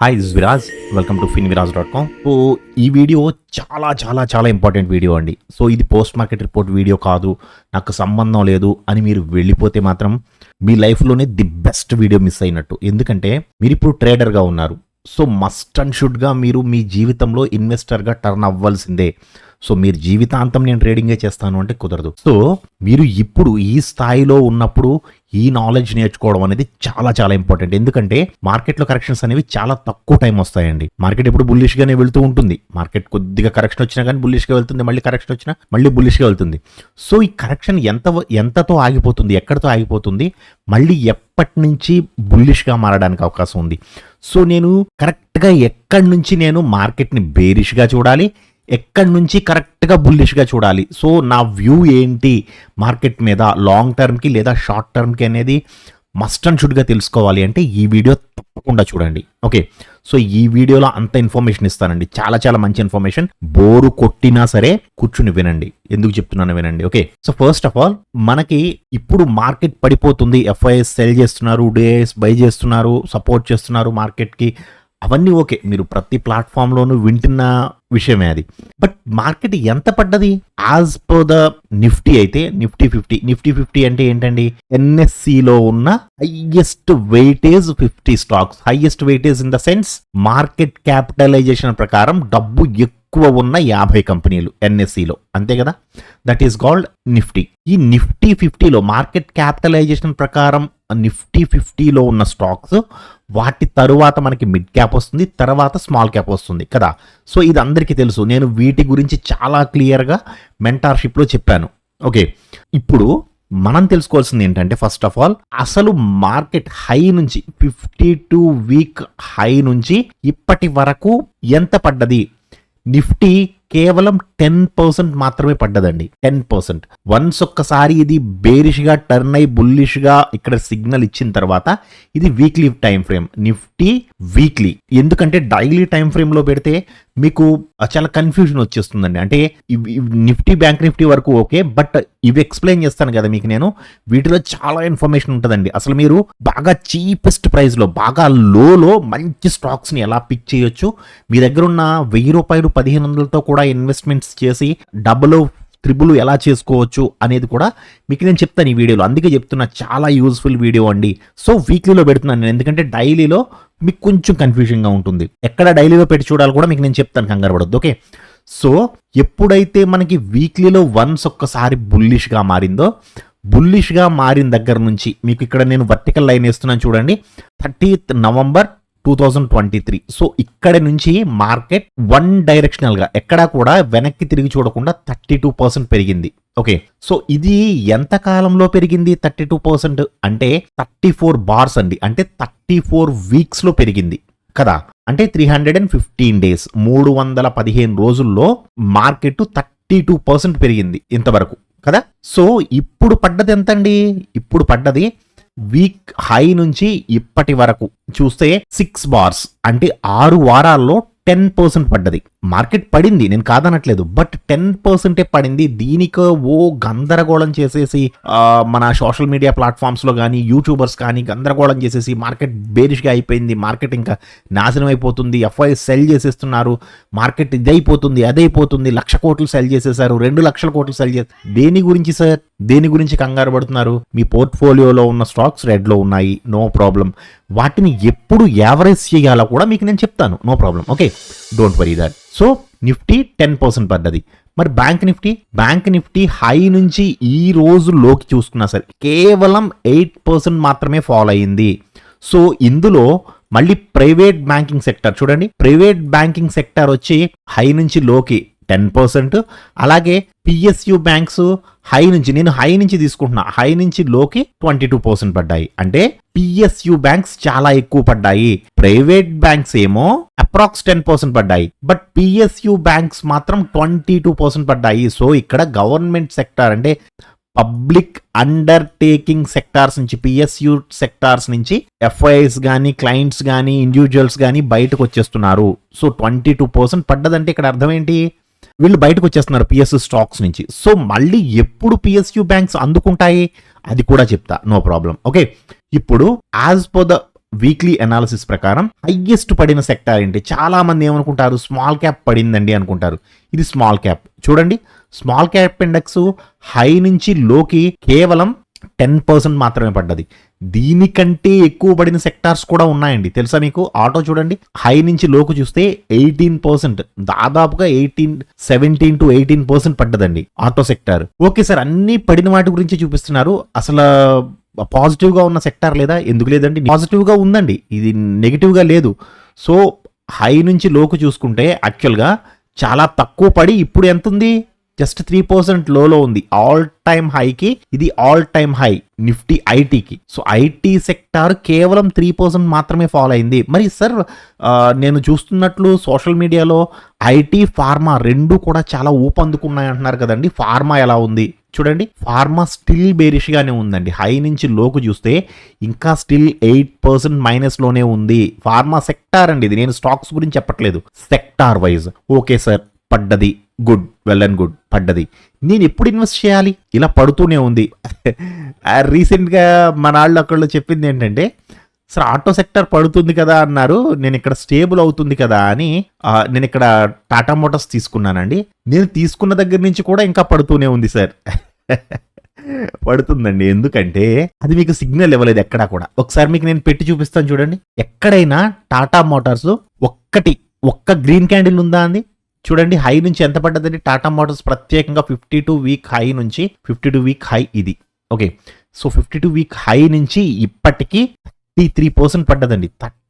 Hi this Viraj, welcome to finviraz.com. So ఈ video చాలా చాలా చాలా ఇంపార్టెంట్ వీడియో అండి. సో ఇది పోస్ట్ మార్కెట్ రిపోర్ట్ వీడియో కాదు, నాకు సంబంధం లేదు అని మీరు వెళ్ళిపోతే మాత్రం మీ లైఫ్లోనే ది బెస్ట్ వీడియో మిస్ అయినట్టు. ఎందుకంటే మీరు ఇప్పుడు ట్రేడర్గా ఉన్నారు. సో మస్ట్ అండ్ షుడ్గా మీరు మీ జీవితంలో ఇన్వెస్టర్గా టర్న్ అవ్వాల్సిందే. సో మీరు జీవితాంతం నేను ట్రేడింగే చేస్తాను అంటే కుదరదు. సో మీరు ఇప్పుడు ఈ స్థాయిలో ఉన్నప్పుడు ఈ నాలెడ్జ్ నేర్చుకోవడం అనేది చాలా చాలా ఇంపార్టెంట్. ఎందుకంటే మార్కెట్లో కరెక్షన్స్ అనేవి చాలా తక్కువ టైం వస్తాయండి. మార్కెట్ ఎప్పుడు బుల్లిష్గానే వెళ్తూ ఉంటుంది. మార్కెట్ కొద్దిగా కరెక్షన్ వచ్చినా కానీ బుల్లిష్గా వెళ్తుంది, మళ్ళీ కరెక్షన్ వచ్చినా మళ్ళీ బుల్లిష్గా వెళ్తుంది. సో ఈ కరెక్షన్ ఎంతతో ఆగిపోతుంది, ఎక్కడితో ఆగిపోతుంది, మళ్ళీ ఎప్పటి నుంచి బుల్లిష్గా మారడానికి అవకాశం ఉంది. సో నేను కరెక్ట్గా ఎక్కడి నుంచి నేను మార్కెట్ని బేరిష్గా చూడాలి, ఎక్కడి నుంచి కరెక్ట్గా బుల్లిష్గా చూడాలి. సో నా వ్యూ ఏంటి మార్కెట్ మీద లాంగ్ టర్మ్కి లేదా షార్ట్ టర్మ్కి అనేది మస్ట్ అండ్ షుడ్గా తెలుసుకోవాలి అంటే ఈ వీడియో తప్పకుండా చూడండి. ఓకే, సో ఈ వీడియోలో అంత ఇన్ఫర్మేషన్ ఇస్తానండి, చాలా చాలా మంచి ఇన్ఫర్మేషన్. బోరు కొట్టినా సరే కూర్చుని వినండి, ఎందుకు చెప్తున్నాను వినండి. Okay, so first of all మనకి ఇప్పుడు మార్కెట్ పడిపోతుంది, ఎఫ్ఐఎస్ సెల్ చేస్తున్నారు, డిఐఎస్ బై చేస్తున్నారు, సపోర్ట్ చేస్తున్నారు మార్కెట్కి, అవన్నీ ఓకే, మీరు ప్రతి ప్లాట్ఫామ్లోనూ వింటున్న విషయమే అది. బట్ మార్కెట్ ఎంత పడ్డది? యాజ్ పర్ ద నిఫ్టీ అయితే నిఫ్టీ ఫిఫ్టీ అంటే ఏంటండి? ఎన్ఎస్సిలో ఉన్న highest weightage 50 stocks. Highest weightage in the sense market capitalization ప్రకారం డబ్బు ఎక్కువ ఉన్న 50 కంపెనీలు ఎన్ఎస్సిలో, అంతే కదా? That is called Nifty. ఈ నిఫ్టీ 50లో మార్కెట్ క్యాపిటలైజేషన్ ప్రకారం నిఫ్టీ 50లో ఉన్న స్టాక్స్, వాటి తరువాత మనకి మిడ్ క్యాప్ వస్తుంది, తర్వాత స్మాల్ క్యాప్ వస్తుంది కదా. సో ఇది అందరికీ తెలుసు. నేను వీటి గురించి చాలా క్లియర్గా మెంటార్షిప్లో చెప్పాను. ఓకే, ఇప్పుడు మనం తెలుసుకోవాల్సింది ఏంటంటే ఫస్ట్ ఆఫ్ ఆల్ అసలు మార్కెట్ హై నుంచి 52 వీక్ హై నుంచి ఇప్పటి వరకు ఎంత పడ్డది? నిఫ్టీ కేవలం 10% మాత్రమే పడ్డదండి. 10%. వన్స్ ఒక్కసారి ఇది బేరిష్గా టర్న్ అయి బుల్లిష్గా ఇక్కడ సిగ్నల్ ఇచ్చిన తర్వాత ఇది weekly time frame. Nifty weekly, ఎందుకంటే డైలీ టైం ఫ్రేమ్లో పెడితే మీకు చాలా కన్ఫ్యూజన్ వచ్చేస్తుందండి. అంటే నిఫ్టీ బ్యాంక్ నిఫ్టీ వరకు ఓకే, బట్ ఇవి ఎక్స్ప్లెయిన్ చేస్తాను కదా మీకు నేను, వీటిలో చాలా ఇన్ఫర్మేషన్ ఉంటుందండి. అసలు మీరు బాగా చీపెస్ట్ ప్రైస్లో, బాగా లోలో మంచి స్టాక్స్ని ఎలా పిక్ చేయొచ్చు, మీ దగ్గర ఉన్న ₹1000 1500తో కూడా ఇన్వెస్ట్మెంట్స్ చేసి డబుల్ త్రిబుల్ ఎలా చేసుకోవచ్చు అనేది కూడా మీకు నేను చెప్తాను ఈ వీడియోలో. అందుకే చెప్తున్నా, చాలా యూజ్ఫుల్ వీడియో అండి. సో వీక్లీలో పెడుతున్నాను నేను, ఎందుకంటే డైలీలో మీకు కొంచెం కన్ఫ్యూజన్గా ఉంటుంది. ఎక్కడ డైలీలో పెట్టి చూడాలి కూడా మీకు నేను చెప్తాను, కంగారు పడొద్దు. ఓకే, సో ఎప్పుడైతే మనకి వీక్లీలో వన్స్ ఒక్కసారి బుల్లిష్గా మారిందో, బుల్లిష్గా మారిన దగ్గర నుంచి మీకు ఇక్కడ నేను వర్టికల్ లైన్ వేస్తున్నాను చూడండి, 30th November 2023. సో ఇక్కడ నుంచి మార్కెట్ వన్ డైరెక్షనల్ గా ఎక్కడా కూడా వెనక్కి తిరిగి చూడకుండా 32% పెరిగింది. ఓకే, సో ఇది ఎంత కాలంలో పెరిగింది? 32% అంటే 34 బార్స్ అండి, అంటే 34 వీక్స్ లో పెరిగింది కదా. అంటే 315 డేస్, 315 రోజుల్లో మార్కెట్ 32% పెరిగింది ఇంతవరకు కదా. సో ఇప్పుడు పడ్డది ఎంతండి? ఇప్పుడు పడ్డది వీక్ హై నుంచి ఇప్పటి వరకు చూస్తే 6 బార్స్, అంటే 6 వారాల్లో 10% పడ్డది. మార్కెట్ పడింది, నేను కాదనట్లేదు, బట్ 10% పడింది. దీనికి ఓ గందరగోళం చేసేసి మన సోషల్ మీడియా ప్లాట్ఫామ్స్లో కానీ యూట్యూబర్స్ కానీ గందరగోళం చేసేసి మార్కెట్ బేరిష్గా అయిపోయింది, మార్కెట్ ఇంకా నాశనం అయిపోతుంది, ఎఫ్ఐఎస్ సెల్ చేసేస్తున్నారు, మార్కెట్ ఇదైపోతుంది అదైపోతుంది, 1,00,000 కోట్లు సెల్ చేసేసారు, 2,00,000 కోట్లు సెల్ చేసి. దేని గురించి సార్? దేని గురించి కంగారు పడుతున్నారు? మీ పోర్ట్ఫోలియోలో ఉన్న స్టాక్స్ రెడ్లో ఉన్నాయి, నో ప్రాబ్లం. వాటిని ఎప్పుడు యావరేజ్ చేయాలో కూడా మీకు నేను చెప్తాను, no problem. Okay, don't worry that. So Nifty 10% పడ్డది. మరి బ్యాంక్ నిఫ్టీ హై నుంచి ఈ రోజు లోకి చూసుకున్నా సరే కేవలం 8% మాత్రమే ఫాల్ అయ్యింది. సో ఇందులో మళ్ళీ ప్రైవేట్ బ్యాంకింగ్ సెక్టర్ చూడండి, ప్రైవేట్ బ్యాంకింగ్ సెక్టర్ వచ్చి హై నుంచి లోకి 10%, అలాగే పిఎస్యు బ్యాంక్స్ హై నుంచి, నేను హై నుంచి తీసుకుంటున్నా, హై నుంచి లోకి 22% పడ్డాయి. అంటే పిఎస్యు బ్యాంక్స్ చాలా ఎక్కువ పడ్డాయి, ప్రైవేట్ బ్యాంక్స్ ఏమో అప్రాక్స్ 10% పడ్డాయి, బట్ పిఎస్యు బ్యాంక్స్ మాత్రం 22% పడ్డాయి. సో ఇక్కడ గవర్నమెంట్ సెక్టార్ అంటే పబ్లిక్ అండర్టేకింగ్ సెక్టార్స్ నుంచి, పిఎస్యు సెక్టార్స్ నుంచి ఎఫ్ఐఎస్ కానీ క్లయింట్స్ కానీ ఇండివిజువల్స్ కానీ బయటకు వచ్చేస్తున్నారు. సో 22% పడ్డదంటే ఇక్కడ అర్థం ఏంటి? వీళ్ళు బయటకు వచ్చేస్తున్నారు పిఎస్యు స్టాక్స్ నుంచి. సో మళ్ళీ ఎప్పుడు పిఎస్యు బ్యాంక్స్ అందుకుంటాయి అది కూడా చెప్తా, నో ప్రాబ్లం. ఓకే, ఇప్పుడు as per the weekly analysis ప్రకారం హైయెస్ట్ పడిన సెక్టార్ ఏంటి? చాలా మంది ఏమనుకుంటారు, స్మాల్ క్యాప్ పడిందండి అనుకుంటారు. ఇది స్మాల్ క్యాప్. చూడండి, స్మాల్ క్యాప్ ఇండెక్స్ హై నుంచి లోకి కేవలం 10% మాత్రమే పడ్డది. దీనికంటే ఎక్కువ పడిన సెక్టార్స్ కూడా ఉన్నాయండి, తెలుసా మీకు? ఆటో చూడండి, హై నుంచి లోకు చూస్తే 18%, దాదాపుగా 17 to 18% పడ్డదండి ఆటో సెక్టార్. ఓకే సార్, అన్ని పడిన వాటి గురించి చూపిస్తున్నారు, అసలు పాజిటివ్ గా ఉన్న సెక్టార్ లేదా? ఎందుకు లేదండి, పాజిటివ్ గా ఉందండి, ఇది నెగిటివ్ గా లేదు. సో హై నుంచి లోకు చూసుకుంటే యాక్చువల్గా చాలా తక్కువ పడి ఇప్పుడు ఎంత ఉంది? జస్ట్ 3% లోలో ఉంది. ఆల్ టైమ్ హైకి ఇది ఆల్ టైమ్ హై నిఫ్టీ ఐటీకి. సో ఐటీ సెక్టార్ కేవలం 3% మాత్రమే ఫాలో అయింది. మరి సార్, నేను చూస్తున్నట్లు సోషల్ మీడియాలో ఐటీ ఫార్మా రెండు కూడా చాలా ఊపందుకున్నాయి అంటున్నారు కదండి. ఫార్మా ఎలా ఉంది చూడండి, ఫార్మా స్టిల్ బేరిష్ గానే ఉందండి. హై నుంచి లోకు చూస్తే ఇంకా స్టిల్ 8% మైనస్ లోనే ఉంది. ఫార్మా సెక్టార్ అండి ఇది, నేను స్టాక్స్ గురించి చెప్పట్లేదు, సెక్టార్ వైజ్. ఓకే సార్, పడ్డది, గుడ్, వెల్ అండ్ గుడ్, పడ్డది. నేను ఎప్పుడు ఇన్వెస్ట్ చేయాలి? ఇలా పడుతూనే ఉంది. రీసెంట్గా మన వాళ్ళు అక్కడ చెప్పింది ఏంటంటే, సార్ ఆటో సెక్టర్ పడుతుంది కదా అన్నారు, నేను ఇక్కడ స్టేబుల్ అవుతుంది కదా అని నేను ఇక్కడ టాటా మోటార్స్ తీసుకున్నానండి. నేను తీసుకున్న దగ్గర నుంచి కూడా ఇంకా పడుతూనే ఉంది సార్. పడుతుందండి, ఎందుకంటే అది మీకు సిగ్నల్ ఇవ్వలేదు ఎక్కడా కూడా. ఒకసారి మీకు నేను పెట్టి చూపిస్తాను చూడండి. ఎక్కడైనా టాటా మోటార్స్ ఒక్క గ్రీన్ క్యాండిల్ ఉందా అండి? చూడండి, హై నుంచి ఎంత పడ్డదండి టాటా మోటార్స్, ప్రత్యేకంగా 52 వీక్ హై నుంచి 52 వీక్ హై ఇది. ఓకే, సో 52 వీక్ హై నుంచి ఇప్పటికీ 33% పడ్డదండి.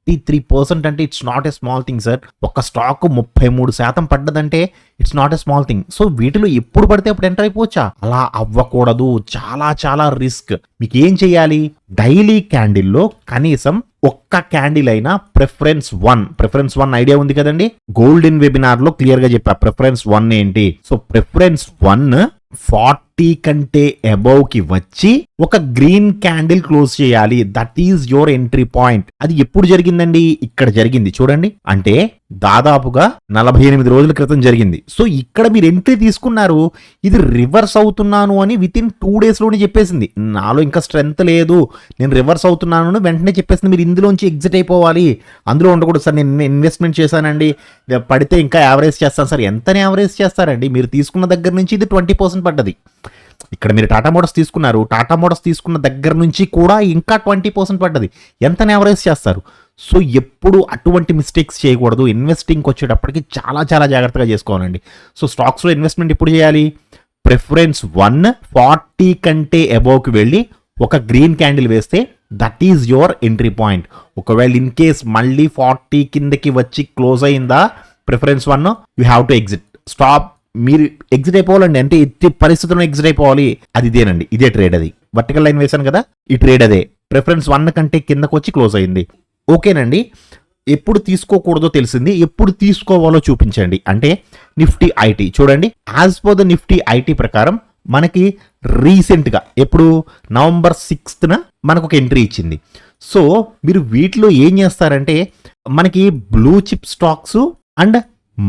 33% అంటే it's not a small thing sir. ఒక స్టాక్ 33% పడ్డదంటే it's not a small thing. So వీటిలో ఎప్పుడు పడితే అప్పుడు ఎంటర్ అయిపోవచ్చా? అలా అవ్వకూడదు, చాలా చాలా రిస్క్. మీకు ఏం చేయాలి? డైలీ క్యాండిల్లో కనీసం ఒక్క క్యాండిల్ అయినా ప్రిఫరెన్స్ 1 ఐడియా ఉంది కదండి, గోల్డెన్ వెబినార్ లో క్లియర్ గా చెప్పా ప్రిఫరెన్స్ 1 ఏంటి. సో ప్రిఫరెన్స్ 1 40 కంటే అబౌవ్ కి వచ్చి ఒక గ్రీన్ క్యాండిల్ క్లోజ్ చేయాలి. That is your entry point. అది ఎప్పుడు జరిగిందండి? ఇక్కడ జరిగింది చూడండి, అంటే దాదాపుగా 48 రోజుల క్రితం జరిగింది. సో ఇక్కడ మీరు ఎంట్రీ తీసుకున్నారు, ఇది రివర్స్ అవుతున్నాను అని విత్ ఇన్ 2 days లోనే చెప్పేసింది. నాలో ఇంకా స్ట్రెంత్ లేదు, నేను రివర్స్ అవుతున్నాను వెంటనే చెప్పేసింది. మీరు ఇందులోంచి ఎగ్జిట్ అయిపోవాలి, అందులో ఉండకూడదు సార్. నేను ఇన్వెస్ట్మెంట్ చేశానండి, పడితే ఇంకా యావరేజ్ చేస్తాను సార్. ఎంతనే యావరేజ్ చేస్తారండి? మీరు తీసుకున్న దగ్గర నుంచి ఇది 20% పడ్డది. ఇక్కడ మీరు టాటా మోటార్స్ తీసుకున్నారు, టాటా మోటార్స్ తీసుకున్న దగ్గర నుంచి కూడా ఇంకా 20% పడ్డది. ఎంత యావరేజ్ చేస్తారు? సో ఎప్పుడు అటువంటి మిస్టేక్స్ చేయకూడదు. ఇన్వెస్టింగ్కి వచ్చేటప్పటికి చాలా చాలా జాగ్రత్తగా చేసుకోవాలండి. సో స్టాక్స్లో ఇన్వెస్ట్మెంట్ ఎప్పుడు చేయాలి? ప్రిఫరెన్స్ 1 40 కంటే అబోవ్కి వెళ్ళి ఒక గ్రీన్ క్యాండిల్ వేస్తే that is your entry point. ఒకవేళ ఇన్ కేస్ మళ్ళీ 40 కిందకి వచ్చి క్లోజ్ అయిందా preference 1, you have to exit. Stop. మీరు ఎగ్జిట్ అయిపోవాలండి, అంటే ఎట్టి పరిస్థితుల్లో ఎగ్జిట్ అయిపోవాలి. అది ఇదేనండి, ఇదే ట్రేడ్. అది వర్టికల్ లైన్ వేశాను కదా, ఈ ట్రేడ్ అదే. ప్రిఫరెన్స్ 1 కంటే కిందకు వచ్చి క్లోజ్ అయింది. ఓకేనండి, ఎప్పుడు తీసుకోకూడదో తెలిసింది, ఎప్పుడు తీసుకోవాలో చూపించండి. అంటే నిఫ్టీ ఐటీ చూడండి, as per the Nifty IT ప్రకారం మనకి రీసెంట్గా ఎప్పుడు November 6th మనకు ఒక ఎంట్రీ ఇచ్చింది. సో మీరు వీటిలో ఏం చేస్తారంటే, మనకి blue chip stocks and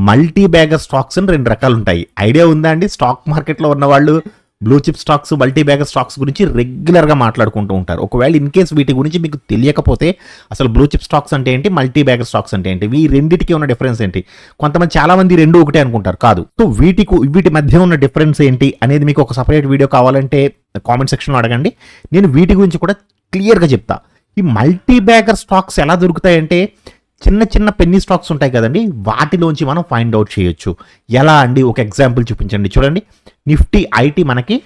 multi bagger stocks అని 2 రకాలు ఉంటాయి. ఐడియా ఉందా అండి? స్టాక్ మార్కెట్లో ఉన్న వాళ్ళు blue chip stocks, multi bagger stocks గురించి రెగ్యులర్గా మాట్లాడుకుంటూ ఉంటారు. ఒకవేళ ఇన్ కేస్ వీటి గురించి మీకు తెలియకపోతే, అసలు బ్లూ చిప్ స్టాక్స్ అంటే ఏంటి, మల్టీ బ్యాగర్ స్టాక్స్ అంటే ఏంటి, ఈ రెండింటికి ఉన్న డిఫరెన్స్ ఏంటి? కొంతమంది చాలా మంది రెండు ఒకటే అనుకుంటారు, కాదు. సో వీటి మధ్య ఉన్న డిఫరెన్స్ ఏంటి అనేది మీకు ఒక సపరేట్ వీడియో కావాలంటే కామెంట్ సెక్షన్లో అడగండి, నేను వీటి గురించి కూడా క్లియర్గా చెప్తా. ఈ మల్టీ బ్యాగర్ స్టాక్స్ ఎలా దొరుకుతాయంటే, చిన్న చిన్న పెన్నీ స్టాక్స్ ఉంటాయి కదండి, వాటిలోంచి మనం ఫైండ్ అవుట్ చేయొచ్చు. ఎలా అండి? ఒక ఎగ్జాంపుల్ చూపించండి. చూడండి, నిఫ్టీ ఐటీ మనకి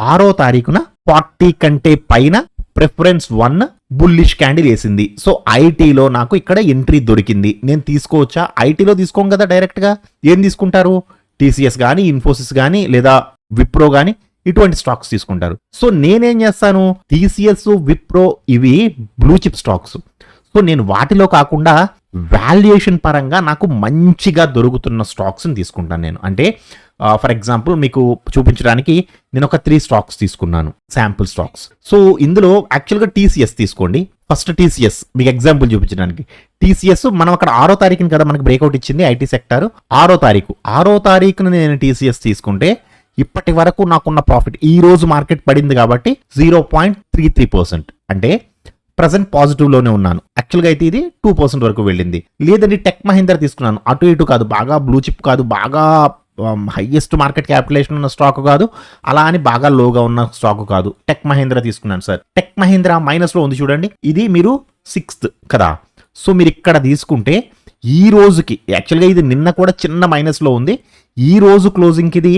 6వ తారీఖున 40 కంటే పైన ప్రిఫరెన్స్ 1 బుల్లిష్ క్యాండిల్ వేసింది. సో ఐటీలో నాకు ఇక్కడ ఎంట్రీ దొరికింది. నేను తీసుకోవచ్చా? ఐటీలో తీసుకోం కదా, డైరెక్ట్గా ఏం తీసుకుంటారు? టీసీఎస్ కానీ, ఇన్ఫోసిస్ కానీ, లేదా విప్రో కానీ, ఇటువంటి స్టాక్స్ తీసుకుంటారు. సో నేనేం చేస్తాను, టీసీఎస్, విప్రో ఇవి బ్లూ చిప్ స్టాక్స్. సో నేను వాటిలో కాకుండా వాల్యుయేషన్ పరంగా నాకు మంచిగా దొరుకుతున్న స్టాక్స్ని తీసుకుంటాను నేను. అంటే ఫర్ ఎగ్జాంపుల్ మీకు చూపించడానికి నేను ఒక 3 స్టాక్స్ తీసుకున్నాను, శాంపుల్ స్టాక్స్. సో ఇందులో యాక్చువల్గా టీసీఎస్ తీసుకోండి. ఫస్ట్ టీసీఎస్ మీకు ఎగ్జాంపుల్ చూపించడానికి. టీసీఎస్ మనం అక్కడ 6వ తారీఖున కదా మనకు బ్రేక్అవుట్ ఇచ్చింది ఐటీ సెక్టార్. 6వ తారీఖున నేను టీసీఎస్ తీసుకుంటే ఇప్పటి వరకు నాకున్న ప్రాఫిట్, ఈ రోజు మార్కెట్ పడింది కాబట్టి 0.33%, అంటే ప్రజెంట్ పాజిటివ్లోనే ఉన్నాను. యాక్చువల్గా అయితే ఇది 2% వరకు వెళ్ళింది. లేదండి టెక్ మహీంద్రా తీసుకున్నాను, అటు ఇటు కాదు, బాగా బ్లూ చిప్ కాదు, బాగా హైయెస్ట్ మార్కెట్ క్యాపిటలేషన్ ఉన్న స్టాక్ కాదు, అలా అని బాగా లోగా ఉన్న స్టాక్ కాదు, టెక్ మహీంద్రా తీసుకున్నాను సార్. టెక్ మహీంద్రా మైనస్లో ఉంది చూడండి, ఇది మీరు 6th కదా. సో మీరు ఇక్కడ తీసుకుంటే ఈ రోజుకి యాక్చువల్గా ఇది నిన్న కూడా చిన్న మైనస్లో ఉంది, ఈ రోజు క్లోజింగ్కి ఇది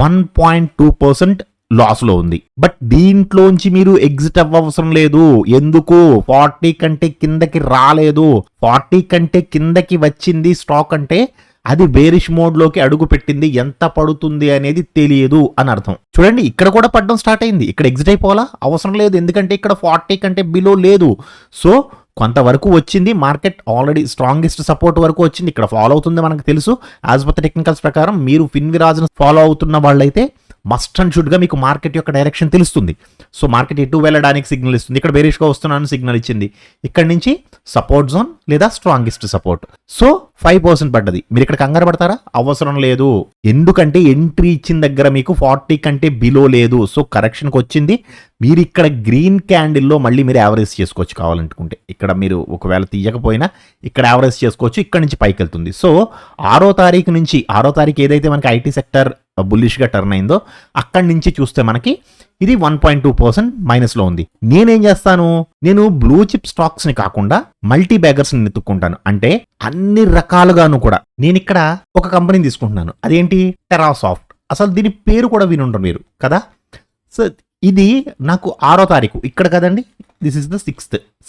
1.2% లాస్లో ఉంది. బట్ దీంట్లోంచి మీరు ఎగ్జిట్ అవ్వవసరం లేదు. ఎందుకు? 40 కంటే కిందకి రాలేదు. 40 కంటే కిందకి వచ్చింది స్టాక్ అంటే అది బేరిష్ మోడ్లోకి అడుగు పెట్టింది. ఎంత పడుతుంది అనేది తెలియదు అని అర్థం. చూడండి ఇక్కడ కూడా పడడం స్టార్ట్ అయింది. ఇక్కడ ఎగ్జిట్ అయిపోవాలా? అవసరం లేదు, ఎందుకంటే ఇక్కడ 40 కంటే బిలో లేదు. సో కొంతవరకు వచ్చింది, మార్కెట్ ఆల్రెడీ స్ట్రాంగెస్ట్ సపోర్ట్ వరకు వచ్చింది, ఇక్కడ ఫాలో అవుతుంది మనకు తెలుసు. యాజ్ పర్ టెక్నికల్స్ ప్రకారం మీరు ఫిన్విరాజ్ను ఫాలో అవుతున్న వాళ్ళైతే మస్ట్ అండ్ షుడ్గా మీకు మార్కెట్ యొక్క డైరెక్షన్ తెలుస్తుంది. సో మార్కెట్ ఎటు వెళ్ళడానికి సిగ్నల్ ఇస్తుంది. ఇక్కడ బేరిష్గా వస్తున్నాను సిగ్నల్ ఇచ్చింది, ఇక్కడ నుంచి సపోర్ట్ జోన్ లేదా స్ట్రాంగెస్ట్ సపోర్ట్. సో 5% పడ్డది. మీరు ఇక్కడ కంగారు పడతారా? అవసరం లేదు, ఎందుకంటే ఎంట్రీ ఇచ్చిన దగ్గర మీకు 40 కంటే బిలో లేదు. సో కరెక్షన్కి వచ్చింది. మీరు ఇక్కడ గ్రీన్ క్యాండిల్లో మళ్ళీ మీరు యావరేజ్ చేసుకోవచ్చు కావాలనుకుంటే. ఇక్కడ మీరు ఒకవేళ తీయకపోయినా ఇక్కడ యావరేజ్ చేసుకోవచ్చు, ఇక్కడ నుంచి పైకి వెళ్తుంది. సో 6వ తారీఖు నుంచి, 6వ తారీఖు ఏదైతే మనకి ఐటీ సెక్టర్ బుల్లిష్గా టర్న్ అయిందో అక్కడి నుంచి చూస్తే మనకి ఇది 1.2% మైనస్లో ఉంది. నేనేం చేస్తాను, నేను బ్లూ చిప్ స్టాక్స్ని కాకుండా మల్టీ బ్యాగర్స్ని ఎత్తుక్కుంటాను. అంటే అన్ని రకాలుగాను కూడా నేను ఇక్కడ ఒక కంపెనీని తీసుకుంటున్నాను, అదేంటి టెరాసాఫ్ట్. అసలు దీని పేరు కూడా వినుంటారు మీరు కదా. సో ఇది నాకు 6వ తారీఖు ఇక్కడ కదండి, this is the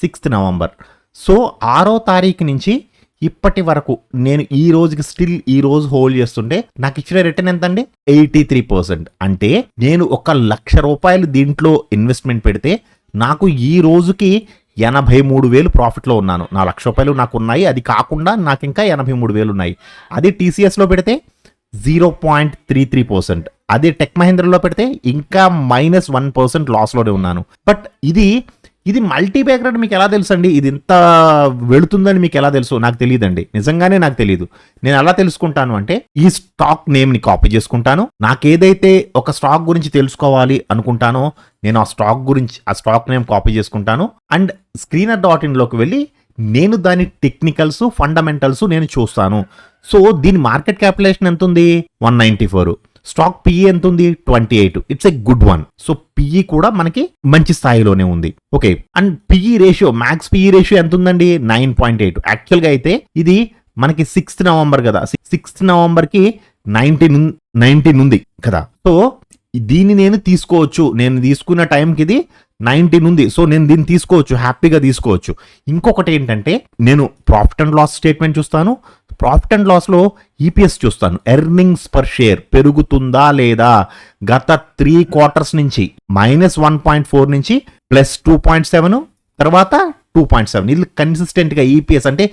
6th November. So 6వ తారీఖు నుంచి ఇప్పటి వరకు నేను ఈ రోజుకి స్టిల్ ఈ రోజు హోల్డ్ చేస్తుంటే నాకు ఇచ్చిన రిటర్న్ ఎంత అండి? 83%. అంటే నేను 1,00,000 రూపాయలు దీంట్లో ఇన్వెస్ట్మెంట్ పెడితే నాకు ఈ రోజుకి 83,000 ప్రాఫిట్లో ఉన్నాను. నా 1,00,000 రూపాయలు నాకు ఉన్నాయి, అది కాకుండా నాకు ఇంకా 83,000 ఉన్నాయి. అది టీసీఎస్లో పెడితే 0.33%. అదే టెక్ మహీంద్రాలో పెడితే ఇంకా -1% లాస్లోనే ఉన్నాను. బట్ ఇది మల్టీ బ్యాగర్ అని మీకు ఎలా తెలుసు అండి? ఇది ఇంత వెళుతుందని మీకు ఎలా తెలుసు? నాకు తెలియదండి, నిజంగానే నాకు తెలియదు. నేను ఎలా తెలుసుకుంటాను అంటే ఈ స్టాక్ నేమ్ని కాపీ చేసుకుంటాను. నాకేదైతే ఒక స్టాక్ గురించి తెలుసుకోవాలి అనుకుంటానో నేను ఆ స్టాక్ నేమ్ కాపీ చేసుకుంటాను. అండ్ screener.inలోకి వెళ్ళి నేను దాని టెక్నికల్స్ ఫండమెంటల్స్ నేను చూస్తాను. సో దీని మార్కెట్ క్యాపిటలేషన్ ఎంత ఉంది? 194. స్టాక్ పిఈ ఎంత ఉంది? 28. It's a good one. So PE కూడా మనకి మంచి స్థాయిలోనే ఉంది. Okay, and PE ratio, max PE ratio ఎంత ఉందండి? 9.8. యాక్చువల్గా అయితే ఇది మనకి 6th నవంబర్ కదా, 6th నవంబర్కి 19 ఉంది కదా. సో దీన్ని నేను తీసుకోవచ్చు, నేను తీసుకున్న టైంకి ఇది 19 ఉంది. సో నేను దీన్ని తీసుకోవచ్చు, హ్యాపీగా తీసుకోవచ్చు. ఇంకొకటి ఏంటంటే నేను ప్రాఫిట్ అండ్ లాస్ స్టేట్మెంట్ చూస్తాను, ప్రాఫిట్ అండ్ లాస్లో ఈపీఎస్ చూస్తాను, ఎర్నింగ్స్ పర్ షేర్ పెరుగుతుందా లేదా. గత 3 quarters నుంచి -1.4 నుంచి +2.7 తర్వాత 2.7 ఇది కన్సిస్టెంట్గా ఈపీఎస్ అంటే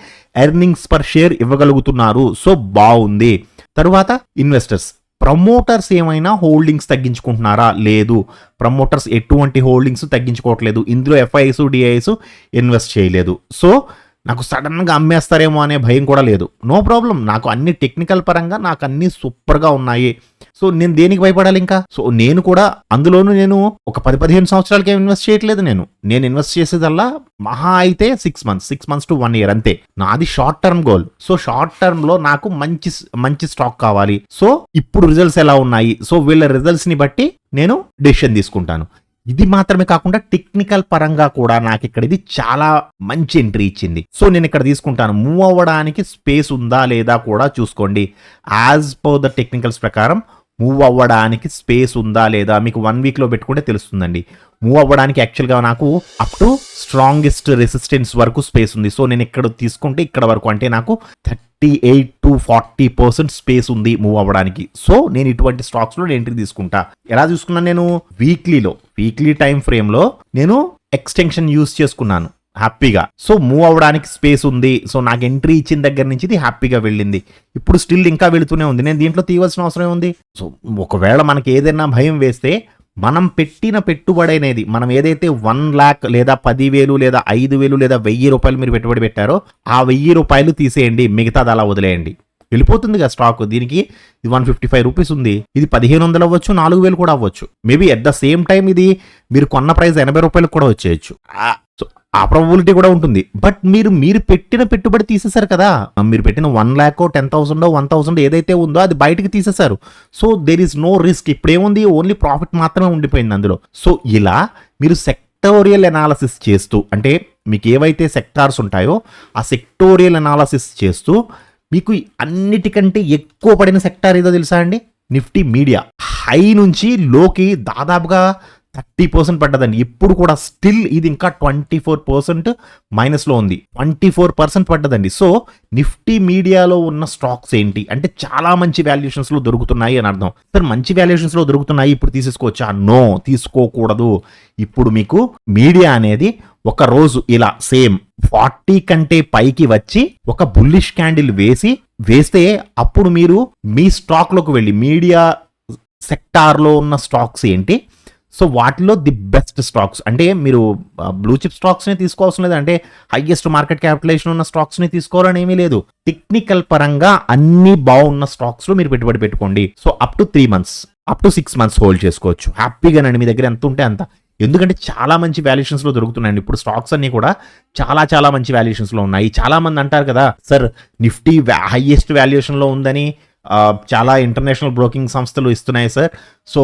ఎర్నింగ్స్ పర్ షేర్ ఇవ్వగలుగుతున్నారు. సో బాగుంది. తరువాత ఇన్వెస్టర్స్, ప్రమోటర్స్ ఏమైనా హోల్డింగ్స్ తగ్గించుకుంటున్నారా? లేదు, ప్రమోటర్స్ ఎటువంటి హోల్డింగ్స్ తగ్గించుకోవట్లేదు. ఇందులో ఎఫ్ఐఎస్ డిఐఎస్ ఇన్వెస్ట్ చేయలేదు. సో నాకు సడన్గా అమ్మేస్తారేమో అనే భయం కూడా లేదు. నో ప్రాబ్లం, నాకు అన్ని టెక్నికల్ పరంగా నాకు అన్ని సూపర్గా ఉన్నాయి. సో నేను దేనికి భయపడాలి ఇంకా? సో నేను కూడా అందులోనూ నేను ఒక 10-15 సంవత్సరాలకి ఇన్వెస్ట్ చేయట్లేదు. నేను ఇన్వెస్ట్ చేసేదల్లా మహా అయితే 6 months to 1 year అంతే. నాది short term goal. So short term లో నాకు మంచి స్టాక్ కావాలి. సో ఇప్పుడు రిజల్ట్స్ ఎలా ఉన్నాయి, సో వీళ్ళ రిజల్ట్స్ ని బట్టి నేను డెసిషన్ తీసుకుంటాను. ఇది మాత్రమే కాకుండా టెక్నికల్ పరంగా కూడా నాకు ఇక్కడ ఇది చాలా మంచి ఎంట్రీ ఇచ్చింది. సో నేను ఇక్కడ తీసుకుంటాను. మూవ్ అవ్వడానికి స్పేస్ ఉందా లేదా కూడా చూసుకోండి. యాజ్ పర్ ద టెక్నికల్స్ ప్రకారం మూవ్ అవ్వడానికి స్పేస్ ఉందా లేదా మీకు 1 weekలో పెట్టుకుంటే తెలుస్తుందండి. మూవ్ అవ్వడానికి యాక్చువల్గా నాకు అప్ టు స్ట్రాంగెస్ట్ రెసిస్టెన్స్ వరకు స్పేస్ ఉంది. సో నేను ఇక్కడ తీసుకుంటే ఇక్కడ వరకు అంటే నాకు 38 to 40% స్పేస్ ఉంది మూవ్ అవ్వడానికి. సో నేను ఇటువంటి స్టాక్స్లో ఎంట్రీ తీసుకుంటా. ఎలా తీసుకున్నాను? నేను వీక్లీ టైం ఫ్రేమ్లో నేను ఎక్స్టెన్షన్ యూజ్ చేసుకున్నాను హ్యాపీగా. సో మూవ్ అవ్వడానికి స్పేస్ ఉంది. సో నాకు ఎంట్రీ ఇచ్చిన దగ్గర నుంచి ఇది హ్యాపీగా వెళ్ళింది. ఇప్పుడు స్టిల్ ఇంకా వెళుతూనే ఉంది. నేను దీంట్లో తీయవలసిన అవసరం ఉంది. సో ఒకవేళ మనకి ఏదైనా భయం వేస్తే మనం పెట్టిన పెట్టుబడి అనేది మనం ఏదైతే 1 lakh లేదా 10,000 లేదా 5,000 లేదా 1,000 రూపాయలు మీరు పెట్టుబడి పెట్టారో ఆ 1,000 రూపాయలు తీసేయండి, మిగతాది అలా వదిలేయండి. వెళ్ళిపోతుంది కదా స్టాక్. దీనికి ఇది 155 రూపీస్ ఉంది, ఇది 1500 అవ్వచ్చు, 4000 కూడా అవ్వచ్చు. Maybe at the same time ఇది మీరు కొన్న ప్రైస్ 80 రూపాయలకు కూడా వచ్చేయచ్చు. ఆ ప్రాబబిలిటీ కూడా ఉంటుంది. బట్ మీరు పెట్టిన పెట్టుబడి తీసేశారు కదా, మీరు పెట్టిన 1 lakh 10,000 1,000 ఏదైతే ఉందో అది బయటకు తీసేశారు. So there is no risk. ఇప్పుడేముంది, ఓన్లీ ప్రాఫిట్ మాత్రమే ఉండిపోయింది అందులో. సో ఇలా మీరు సెక్టోరియల్ అనాలసిస్ చేస్తూ, అంటే మీకు ఏవైతే సెక్టార్స్ ఉంటాయో ఆ సెక్టోరియల్ అనాలసిస్ చేస్తూ మీకు అన్నిటికంటే ఎక్కువ పడిన సెక్టార్ ఏదో తెలుసా అండి? Nifty media. హై నుంచి లోకి దాదాపుగా 30% పడ్డదండి. ఇప్పుడు కూడా స్టిల్ ఇది ఇంకా 24% మైనస్లో ఉంది. 24% పడ్డదండి. సో నిఫ్టీ మీడియాలో ఉన్న స్టాక్స్ ఏంటి అంటే చాలా మంచి వాల్యుయేషన్స్లో దొరుకుతున్నాయి అని అర్థం. సార్ మంచి వాల్యుయేషన్స్లో దొరుకుతున్నాయి, ఇప్పుడు తీసేసుకోవచ్చా? నో, తీసుకోకూడదు. ఇప్పుడు మీకు మీడియా అనేది ఒక రోజు ఇలా సేమ్ 40 కంటే పైకి వచ్చి ఒక బుల్లిష్ క్యాండిల్ వేస్తే అప్పుడు మీరు మీ స్టాక్లోకి వెళ్ళి మీడియా సెక్టార్లో ఉన్న స్టాక్స్ ఏంటి, సో వాటిలో ది బెస్ట్ స్టాక్స్ అంటే మీరు బ్లూ చిప్ స్టాక్స్ని తీసుకోవాల్సిన లేదు, అంటే హైయెస్ట్ మార్కెట్ క్యాపిటలైజేషన్ ఉన్న స్టాక్స్ని తీసుకోవాలని ఏమీ లేదు. టెక్నికల్ పరంగా అన్ని బాగున్న స్టాక్స్లో మీరు పెట్టుబడి పెట్టుకోండి. So up to 3 months, up to 6 months hold చేసుకోవచ్చు హ్యాపీగానండి. మీ దగ్గర ఎంత ఉంటే అంత. ఎందుకంటే చాలా మంచి వాల్యుయేషన్స్లో దొరుకుతున్నాయండి ఇప్పుడు స్టాక్స్ అన్ని కూడా. చాలా మంచి వాల్యుయేషన్స్లో ఉన్నాయి. చాలా మంది అంటారు కదా సార్ నిఫ్టీ హైయెస్ట్ వాల్యుయేషన్లో ఉందని చాలా ఇంటర్నేషనల్ బ్రోకింగ్ సంస్థలు ఇస్తున్నాయి సార్, సో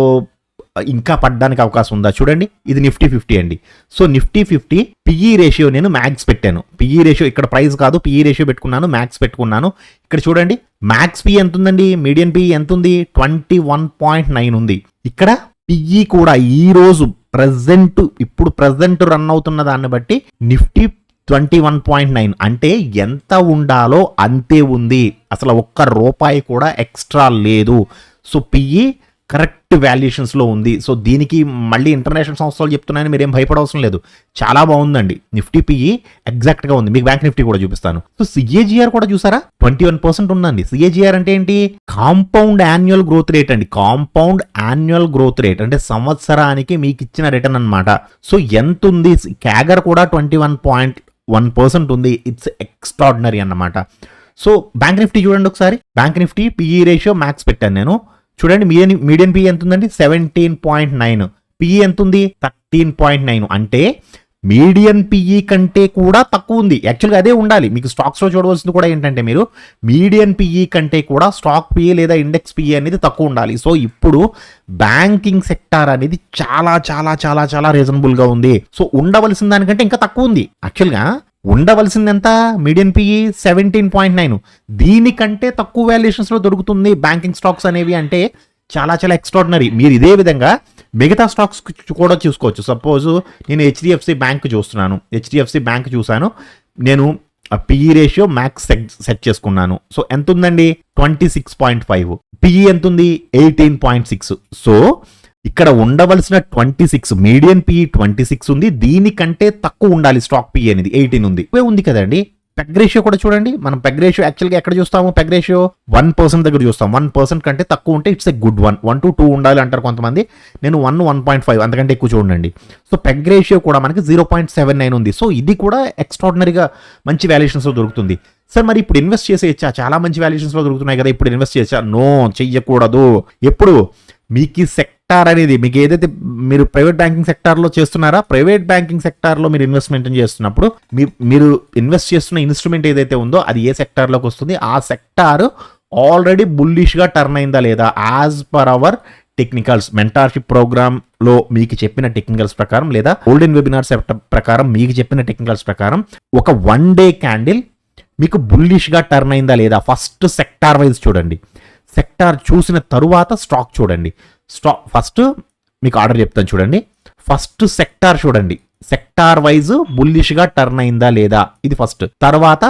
ఇంకా పడ్డానికి అవకాశం ఉందా? చూడండి, ఇది నిఫ్టీ 50 అండి. సో నిఫ్టీ 50 పిఈ రేషియో నేను మ్యాక్స్ పెట్టాను. పిఈ రేషియో ఇక్కడ ప్రైస్ కాదు, పిఈ రేషియో పెట్టుకున్నాను, మ్యాక్స్ పెట్టుకున్నాను. ఇక్కడ చూడండి మ్యాక్స్ పిఈ ఎంత ఉందండి, మీడియన్ పిఈ ఎంత ఉంది, 21.9 ఉంది. ఇక్కడ పిఈ కూడా ఈ రోజు ఇప్పుడు ప్రజెంట్ రన్ అవుతున్న దాన్ని బట్టి నిఫ్టీ 21.9 అంటే ఎంత ఉండాలో అంతే ఉంది. అసలు ఒక్క రూపాయి కూడా ఎక్స్ట్రా లేదు. సో పిఈ కరెక్ట్ వాల్యుయేషన్స్లో ఉంది. సో దీనికి మళ్ళీ ఇంటర్నేషనల్ సంస్థలు చెప్తున్నాయని మీరేం భయపడవసరం లేదు. చాలా బాగుందండి నిఫ్టీ పిఈ ఎగ్జాక్ట్గా ఉంది. మీకు బ్యాంక్ నిఫ్టీ కూడా చూపిస్తాను. సో సిఏజిఆర్ కూడా చూసారా 21% ఉందండి. సిఏజిఆర్ అంటే ఏంటి? కాంపౌండ్ యాన్యువల్ గ్రోత్ రేట్ అండి. కాంపౌండ్ యాన్యువల్ గ్రోత్ రేట్ అంటే సంవత్సరానికి మీకు ఇచ్చిన రిటర్న్ అనమాట. సో ఎంత ఉంది? క్యాగర్ కూడా 21.1% ఉంది. ఇట్స్ ఎక్స్ట్రాడినరీ అన్నమాట. సో బ్యాంక్ నిఫ్టీ చూడండి ఒకసారి. Bank Nifty PE ratio max పెట్టాను నేను. చూడండి మీడియన్ పిఈ ఎంత ఉందండి, 17.9. పిఈ ఎంత ఉంది, 13.9. అంటే మీడియన్ పిఈ కంటే కూడా తక్కువ ఉంది. యాక్చువల్గా అదే ఉండాలి. మీకు స్టాక్స్లో చూడవలసింది కూడా ఏంటంటే మీరు మీడియన్ పిఈ కంటే కూడా స్టాక్ పిఈ లేదా ఇండెక్స్ పిఈ అనేది తక్కువ ఉండాలి. సో ఇప్పుడు బ్యాంకింగ్ సెక్టార్ అనేది చాలా రీజనబుల్గా ఉంది. సో ఉండవలసిన దానికంటే ఇంకా తక్కువ ఉంది. యాక్చువల్గా ఉండవలసింది ఎంత, మీడియన్ పిఈ 17.9. దీనికంటే తక్కువ వాల్యుయేషన్స్లో దొరుకుతుంది బ్యాంకింగ్ స్టాక్స్ అనేవి అంటే చాలా ఎక్స్ట్రాడినరీ. మీరు ఇదే విధంగా మిగతా స్టాక్స్ కూడా చూసుకోవచ్చు. సపోజ్ నేను హెచ్డిఎఫ్సి బ్యాంక్ చూస్తున్నాను, హెచ్డిఎఫ్సి బ్యాంక్ చూశాను, నేను పిఈ రేషియో మ్యాక్స్ సెట్ చేసుకున్నాను. సో ఎంత ఉందండి, 26.5. పిఈ ఎంత ఉంది, 18.6. సో ఇక్కడ ఉండవలసిన 26, మీడియన్ పిఈ 26 ఉంది. దీనికంటే తక్కువ ఉండాలి స్టాక్ పిఈ అనేది 18 ఉంది. ఇవే ఉంది కదండి. పెగ్ రేషియో కూడా చూడండి. మనం పెగ్ రేషియో యాక్చువల్గా ఎక్కడ చూస్తాము, పెగ్ రేషియో 1% దగ్గర చూస్తాం. 1% కంటే తక్కువ ఉంటే ఇట్స్ ఎ గుడ్ 1 to 2 ఉండాలి అంటారు కొంతమంది. నేను 1.5 అంతకంటే ఎక్కువ చూడండి. సో పెగ్ రేషియో కూడా మనకి 0.79 ఉంది. సో ఇది కూడా ఎక్స్ట్రాడినరీగా మంచి వాల్యుయేషన్స్లో దొరుకుతుంది. సార్ మరి ఇప్పుడు ఇన్వెస్ట్ చేసేయచ్చా? చాలా మంచి వాల్యుయేషన్స్లో దొరుకుతున్నాయి కదా, ఇప్పుడు ఇన్వెస్ట్ చేయొచ్చా? నో, చెయ్యకూడదు. ఎప్పుడు మీకు సెక్టార్ అనేది, మీకు ఏదైతే మీరు ప్రైవేట్ బ్యాంకింగ్ సెక్టార్లో చేస్తున్నారా, ప్రైవేట్ బ్యాంకింగ్ సెక్టార్లో మీరు ఇన్వెస్ట్మెంట్ చేస్తున్నప్పుడు మీరు ఇన్వెస్ట్ చేస్తున్న ఇన్స్ట్రుమెంట్ ఏదైతే ఉందో అది ఏ సెక్టార్లోకి వస్తుంది, ఆ సెక్టార్ ఆల్రెడీ బుల్లిష్గా టర్న్ అయిందా లేదా, as per our technicals mentorship ప్రోగ్రామ్లో మీకు చెప్పిన టెక్నికల్స్ ప్రకారం లేదా గోల్డెన్ వెబినార్స్ ప్రకారం మీకు చెప్పిన టెక్నికల్స్ ప్రకారం ఒక 1 day క్యాండిల్ మీకు బుల్లిష్గా టర్న్ అయిందా లేదా, ఫస్ట్ సెక్టార్ వైజ్ చూడండి. సెక్టార్ చూసిన తరువాత స్టాక్ చూడండి. ఫస్ట్ మీకు ఆర్డర్ చెప్తాను చూడండి. ఫస్ట్ సెక్టార్ చూడండి, సెక్టార్ వైజ్ బుల్లిష్గా టర్న్ అయిందా లేదా, ఇది ఫస్ట్. తర్వాత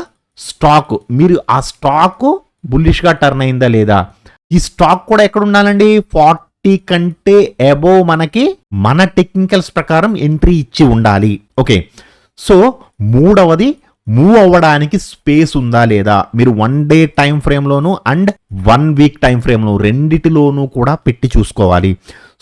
స్టాక్, మీరు ఆ స్టాక్ బుల్లిష్గా టర్న్ అయిందా లేదా. ఈ స్టాక్ కూడా ఎక్కడ ఉండాలండి, 40 కంటే అబోవ్ మనకి మన టెక్నికల్స్ ప్రకారం ఎంట్రీ ఇచ్చి ఉండాలి. ఓకే. సో మూడవది మూవ్ అవ్వడానికి స్పేస్ ఉందా లేదా, మీరు 1 డే టైం ఫ్రేమ్లోను అండ్ 1 వీక్ టైం ఫ్రేమ్లో రెండిటిలోనూ కూడా పెట్టి చూసుకోవాలి.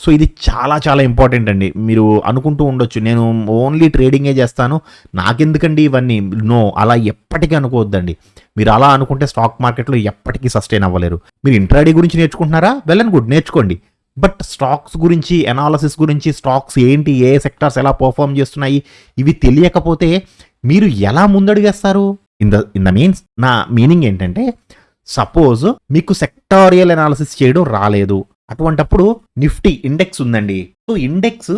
సో ఇది చాలా చాలా ఇంపార్టెంట్ అండి. మీరు అనుకుంటూ ఉండొచ్చు నేను ఓన్లీ ట్రేడింగే చేస్తాను, నాకెందుకండి ఇవన్నీ. నో, అలా ఎప్పటికీ అనుకోవద్దండి. మీరు అలా అనుకుంటే స్టాక్ మార్కెట్లో ఎప్పటికీ సస్టైన్ అవ్వలేరు. మీరు ఇంట్రాడే గురించి నేర్చుకుంటున్నారా, వెల్ అండ్ గుడ్, నేర్చుకోండి. బట్ స్టాక్స్ గురించి, అనాలసిస్ గురించి, స్టాక్స్ ఏంటి, ఏ సెక్టార్స్ ఎలా పర్ఫామ్ చేస్తున్నాయి, ఇవి తెలియకపోతే మీరు ఎలా ముందడుగేస్తారు? ఇన్ ద మీన్స్, నా మీనింగ్ ఏంటంటే, సపోజ్ మీకు సెక్టారియల్ అనాలిసిస్ చేయడం రాలేదు, అటువంటప్పుడు నిఫ్టీ ఇండెక్స్ ఉందండి. సో ఇండెక్స్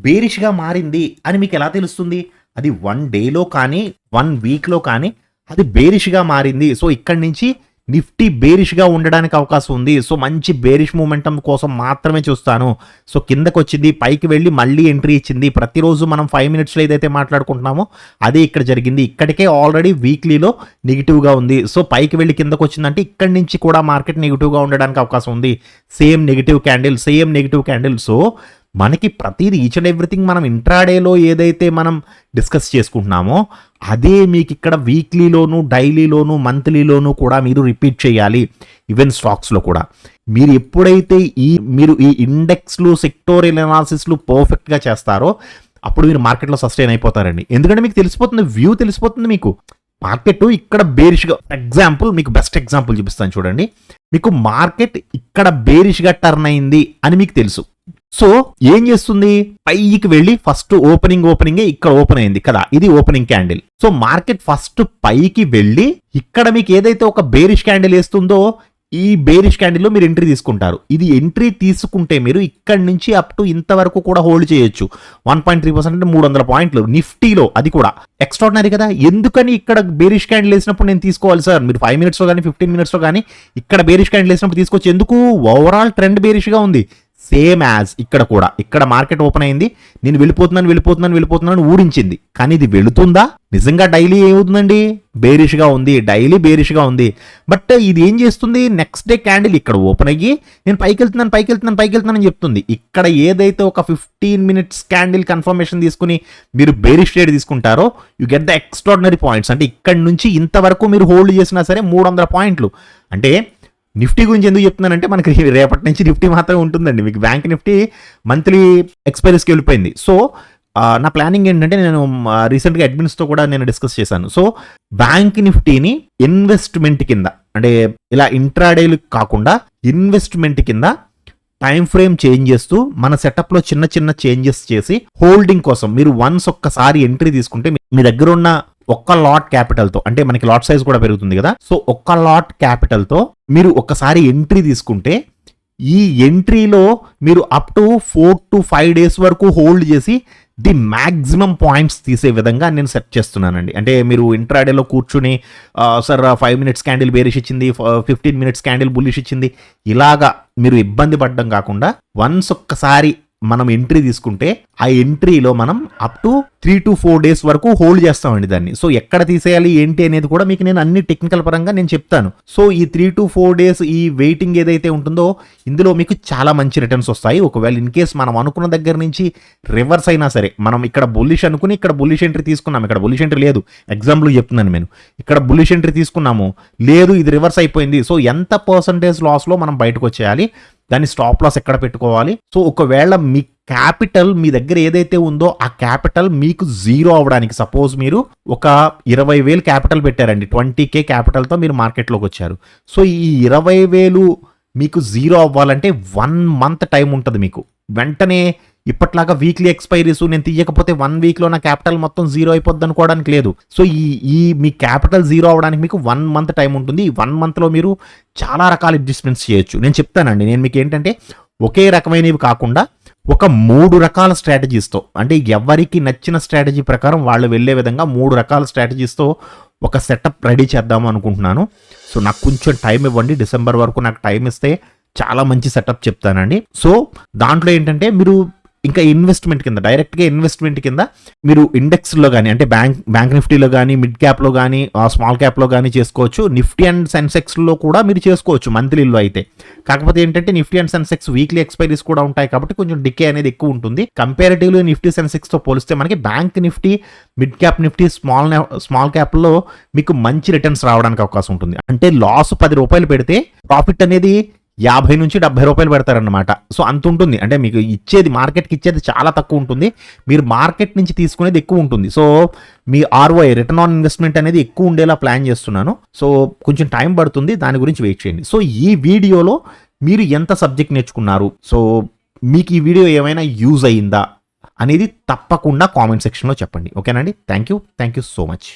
బేరిష్గా మారింది అని మీకు ఎలా తెలుస్తుంది? అది 1 డేలో కానీ 1 వీక్లో కానీ అది బేరిష్గా మారింది. సో ఇక్కడి నుంచి నిఫ్టీ బేరిష్గా ఉండడానికి అవకాశం ఉంది. సో మంచి బేరిష్ మూమెంటం కోసం మాత్రమే చూస్తాను. సో కిందకు వచ్చింది, పైకి వెళ్ళి మళ్ళీ ఎంట్రీ ఇచ్చింది. ప్రతిరోజు మనం 5 మినిట్స్లో ఏదైతే మాట్లాడుకుంటున్నామో అదే ఇక్కడ జరిగింది. ఇక్కడికే ఆల్రెడీ వీక్లీలో నెగిటివ్గా ఉంది. సో పైకి వెళ్ళి కిందకు వచ్చిందంటే ఇక్కడి నుంచి కూడా మార్కెట్ నెగిటివ్గా ఉండడానికి అవకాశం ఉంది. Same negative candle. సో మనకి ప్రతిదీ, ఈచ్ అండ్ ఎవ్రీథింగ్ మనం ఇంట్రాడేలో ఏదైతే మనం డిస్కస్ చేసుకుంటున్నామో అదే మీకు ఇక్కడ వీక్లీలోను, డైలీలోను, మంత్లీలోను కూడా మీరు రిపీట్ చేయాలి. ఈవెన్ స్టాక్స్లో కూడా మీరు ఎప్పుడైతే మీరు ఈ ఇండెక్స్లు, సెక్టోరియల్ అనాలిసిస్లు పర్ఫెక్ట్గా చేస్తారో అప్పుడు మీరు మార్కెట్లో సస్టైన్ అయిపోతారండి. ఎందుకంటే మీకు తెలిసిపోతుంది, వ్యూ తెలిసిపోతుంది. మీకు మార్కెట్ ఇక్కడ బేరిష్గా, ఎగ్జాంపుల్ మీకు బెస్ట్ ఎగ్జాంపుల్ చూపిస్తాను చూడండి. మీకు మార్కెట్ ఇక్కడ బేరిష్గా టర్న్ అయింది అని మీకు తెలుసు. సో ఏం చేస్తుంది, పైకి వెళ్ళి ఫస్ట్ ఓపెనింగే ఇక్కడ ఓపెన్ అయింది కదా, ఇది opening candle. So market first పైకి వెళ్ళి ఇక్కడ మీకు ఏదైతే ఒక బేరిష్ క్యాండిల్ వేస్తుందో ఈ బేరిష్ క్యాండిల్లో మీరు ఎంట్రీ తీసుకుంటారు. ఇది ఎంట్రీ తీసుకుంటే మీరు ఇక్కడ నుంచి అప్ టు ఇంతవరకు కూడా హోల్డ్ చేయొచ్చు. 1.3% అంటే 300 పాయింట్లు నిఫ్టీలో, అది కూడా ఎక్స్ట్రాడినరీ కదా. ఎందుకని ఇక్కడ బేరిష్ క్యాండిల్ వేసినప్పుడు నేను తీసుకోవాలి సార్? మీరు 5 మినిట్స్లో కానీ 15 మినిట్స్లో కానీ ఇక్కడ బేరిష్ క్యాండిల్ వేసినప్పుడు తీసుకోవచ్చు. ఎందుకు? ఓవరాల్ ట్రెండ్ బేరిష్గా ఉంది. సేమ్ యాజ్ ఇక్కడ కూడా, ఇక్కడ మార్కెట్ ఓపెన్ అయింది, నేను వెళ్ళిపోతున్నాను ఊడించింది. కానీ ఇది వెళుతుందా? నిజంగా డైలీ ఏమవుతుందండి? బేరిష్గా ఉంది, డైలీ బేరిష్గా ఉంది. బట్ ఇది ఏం చేస్తుంది, నెక్స్ట్ డే క్యాండిల్ ఇక్కడ ఓపెన్ అయ్యి నేను పైకి వెళ్తున్నాను అని చెప్తుంది. ఇక్కడ ఏదైతే ఒక 15 మినిట్స్ క్యాండిల్ కన్ఫర్మేషన్ తీసుకుని మీరు బేరిష్ ట్రేడ్ తీసుకుంటారో you get the extraordinary points. అంటే ఇక్కడ నుంచి ఇంతవరకు మీరు హోల్డ్ చేసినా సరే 300 పాయింట్లు. అంటే నిఫ్టీ గురించి ఎందుకు చెప్తున్నానంటే మనకి రేపటి నుంచి నిఫ్టీ మాత్రమే ఉంటుందండి. మీకు బ్యాంక్ నిఫ్టీ మంత్లీ ఎక్స్పైరీస్కి వెళ్ళిపోయింది. సో నా ప్లానింగ్ ఏంటంటే, నేను రీసెంట్గా అడ్మిన్స్తో కూడా నేను డిస్కస్ చేశాను. సో బ్యాంక్ నిఫ్టీని ఇన్వెస్ట్మెంట్ కింద, అంటే ఇలా ఇంట్రాడేలు కాకుండా ఇన్వెస్ట్మెంట్ కింద టైం ఫ్రేమ్ చేంజ్ చేస్తూ మన సెటప్లో చిన్న చేంజెస్ చేసి హోల్డింగ్ కోసం మీరు వన్స్ ఒక్కసారి ఎంట్రీ తీసుకుంటే మీ దగ్గర ఉన్న ఒక్క లాట్ క్యాపిటల్తో, అంటే మనకి లాట్ సైజ్ కూడా పెరుగుతుంది కదా, సో ఒక్క లాట్ క్యాపిటల్తో మీరు ఒక్కసారి ఎంట్రీ తీసుకుంటే ఈ ఎంట్రీలో మీరు అప్ టు 4 to 5 days వరకు హోల్డ్ చేసి ది మ్యాక్సిమం పాయింట్స్ తీసే విధంగా నేను సెట్ చేస్తున్నానండి. అంటే మీరు ఇంట్రాడేలో కూర్చుని సార్ 5 మినిట్స్ క్యాండిల్ బేరిష్ ఇచ్చింది, 15 మినిట్స్ క్యాండిల్ బుల్లిష్ ఇచ్చింది, ఇలాగా మీరు ఇబ్బంది పడడం కాకుండా వన్స్ ఒక్కసారి మనం ఎంట్రీ తీసుకుంటే ఆ ఎంట్రీలో మనం అప్ టు 3 to 4 days వరకు హోల్డ్ చేస్తామండి దాన్ని. సో ఎక్కడ తీసేయాలి ఏంటి అనేది కూడా మీకు నేను అన్ని టెక్నికల్ పరంగా నేను చెప్తాను. సో ఈ 3 to 4 days ఈ వెయిటింగ్ ఏదైతే ఉంటుందో ఇందులో మీకు చాలా మంచి రిటర్న్స్ వస్తాయి. ఒకవేళ ఇన్ కేస్ మనం అనుకున్న దగ్గర నుంచి రివర్స్ అయినా సరే, మనం ఇక్కడ బుల్లిష్ అనుకుని ఇక్కడ బుల్లిష్ ఎంట్రీ తీసుకున్నాము, ఇక్కడ బుల్లిష్ ఎంట్రీ లేదు, ఎగ్జాంపుల్ చెప్తున్నాను నేను, ఇక్కడ బుల్లిష్ ఎంట్రీ తీసుకున్నాము, లేదు ఇది రివర్స్ అయిపోయింది. సో ఎంత పర్సంటేజ్ లాస్లో మనం బయటకు వచ్చేయాలి, దాన్ని స్టాప్ లాస్ ఎక్కడ పెట్టుకోవాలి. సో ఒకవేళ మీ క్యాపిటల్ మీ దగ్గర ఏదైతే ఉందో ఆ క్యాపిటల్ మీకు జీరో అవ్వడానికి, సపోజ్ మీరు ఒక 20,000 క్యాపిటల్ పెట్టారండి, 20K క్యాపిటల్తో మీరు మార్కెట్లోకి వచ్చారు. సో ఈ 20,000 మీకు జీరో అవ్వాలంటే 1 month టైం ఉంటుంది మీకు. వెంటనే ఇప్పట్లాగా వీక్లీ ఎక్స్పైరీస్ నేను తీయకపోతే 1 weekలో నా క్యాపిటల్ మొత్తం జీరో అయిపోద్ది అనుకోవడానికి లేదు. సో ఈ మీ క్యాపిటల్ జీరో అవ్వడానికి మీకు 1 month టైం ఉంటుంది. ఈ 1 monthలో మీరు చాలా రకాల అడ్జస్ట్మెంట్స్ చేయొచ్చు. నేను చెప్తానండి, నేను మీకు ఏంటంటే ఒకే రకమైనవి కాకుండా ఒక 3 రకాల స్ట్రాటజీస్తో, అంటే ఎవరికి నచ్చిన స్ట్రాటజీ ప్రకారం వాళ్ళు వెళ్ళే విధంగా 3 రకాల స్ట్రాటజీస్తో ఒక సెటప్ రెడీ చేద్దాము అనుకుంటున్నాను. సో నాకు కొంచెం టైం ఇవ్వండి, డిసెంబర్ వరకు నాకు టైం ఇస్తే చాలా మంచి సెటప్ చెప్తానండి. సో దాంట్లో ఏంటంటే మీరు ఇంకా ఇన్వెస్ట్మెంట్ కింద, డైరెక్ట్గా ఇన్వెస్ట్మెంట్ కింద మీరు ఇండెక్స్లో కానీ, అంటే బ్యాంక్ నిఫ్టీలో కానీ, మిడ్ క్యాప్లో కానీ, స్మాల్ క్యాప్లో కానీ చేసుకోవచ్చు. నిఫ్టీ అండ్ సెన్సెక్స్లో కూడా మీరు చేసుకోవచ్చు మంత్లీలో అయితే. కాకపోతే ఏంటంటే Nifty and Sensex weekly expiries కూడా ఉంటాయి కాబట్టి కొంచెం డికే అనేది ఎక్కువ ఉంటుంది. కంపారిటివ్లీ నిఫ్టీ సెన్సెక్స్తో పోలిస్తే మనకి bank Nifty, mid cap Nifty, small క్యాప్లో మీకు మంచి రిటర్న్స్ రావడానికి అవకాశం ఉంటుంది. అంటే లాస్ 10 రూపాయలు పెడితే ప్రాఫిట్ అనేది 50 నుంచి 70 రూపాయలు పెడతారన్నమాట. సో అంత ఉంటుంది. అంటే మీకు ఇచ్చేది, మార్కెట్కి ఇచ్చేది చాలా తక్కువ ఉంటుంది, మీరు మార్కెట్ నుంచి తీసుకునేది ఎక్కువ ఉంటుంది. So me ROI, return on investment అనేది ఎక్కువ ఉండేలా ప్లాన్ చేస్తున్నాను. సో కొంచెం టైం పడుతుంది, దాని గురించి వెయిట్ చేయండి. సో ఈ వీడియోలో మీరు ఎంత సబ్జెక్ట్ నేర్చుకున్నారు, సో మీకు ఈ వీడియో ఏమైనా యూజ్ అయ్యిందా అనేది తప్పకుండా కామెంట్ సెక్షన్లో చెప్పండి. ఓకేనండి. Thank you so much.